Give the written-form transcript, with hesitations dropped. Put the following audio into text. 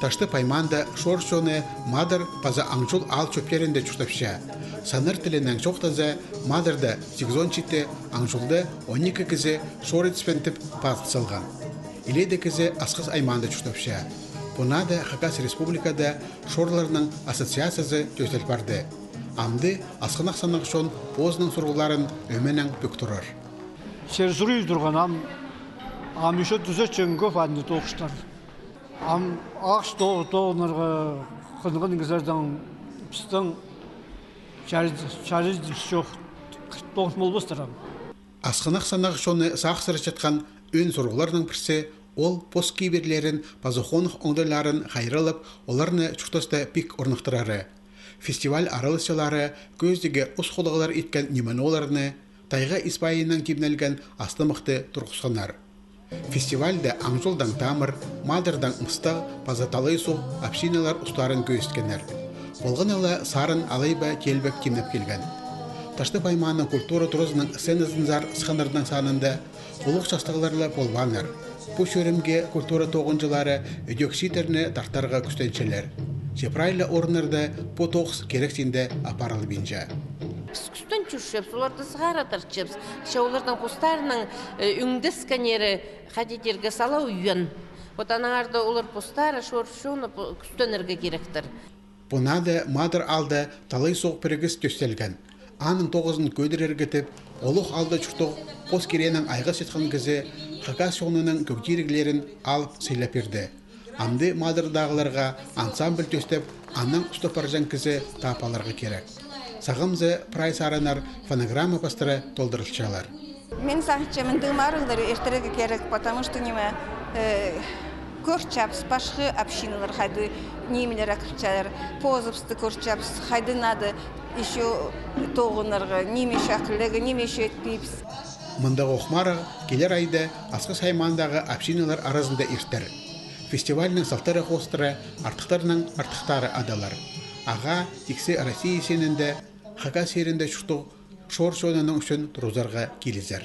Ташты пайманда шоршоны мадыр паза аңчул ал чөпкерінде чүртапша. Саныр тілінен çoқтаза мадырда 8 читте аңчулды 12 кізі шорыцпентіп пазы салған. Илейді кізі асқыз айманда чүртапша. Бұнада Хакас республикада шорларының ассоциациясы төстел барды. Амды асқынақ санақ шон позның сұрғыларын өменің бүк тұрар. Серзұрый тұрған ам еще түзі чөңгі фанды тоқыштар. Ам ақш тоғынырға қынғын кізердің пістің шәріз жоқ тоғыз мол бұстырам. Асқынақ санақ шоны сақсыры жатқан өн сұрғыларының бірсе ол пост кейберлерін пазухонық оңдайларын қайрылып, оларны чүртосты пик орнықтырары. Фестиваль аралысылары көздегі ұс қолығылар еткен неманоларыны тайға Испайынан кебінелген астымықты тұрғысқанар. Фестивальда аңжолдан тамыр, мадырдан мұстал, пазаталай соқ, апсиналар ұстарын көйісткенер. Болған ала сарын алайба келбек кемнеп келген. Ташты пайманың культура тұрызының сценазынзар сықанырдан санында ұлық жастағыларлы болғаныр. Бұл шөрімге культура тоғынжылары өдекситерні тартарға күстеншелер. Жепрайлы орынырда бұл тоғыз керексінде апаралы бенжа. Күстен жүршеп, соларды сығара тарчып, шаулардың постарының үңді сканері қадетерге сала үйен. Отанағарда олар постары шоршуыны күстенерге керектір. Бұнады мадыр алды талай соқ бірігіз төстелген. Анын тоғызын көдір әргетіп, олық алды чүртоқ қос керенің айға сетқан кізі Хакас соңының көктеріглерін алып сыйлап берді. Амды мадырдағыларға ансамбль төстеп, аннан ұстапаржан кізі тапаларға керек. Сағымзы прайс арынар фонограмма пастыры толдырылчалар. Мен сағытчамын дымарылар ертереге керек, потому что неме көрчапс, башқы общиналар қайды немелер акырчалар, позыпсты көрчапс, қайды нады еще тоғынырғы, немеше ақылығы, немеше етпейпс. Мұндағы оқмары келер айды асқы саймандағы общиналар арасында ертер. Фестивальның салтары қостыры артықтарының артықтары адалар. Аға тексе Россия сенінде Хакас ерінде шұқтық шор-шонының үшін тұрузарға келізер.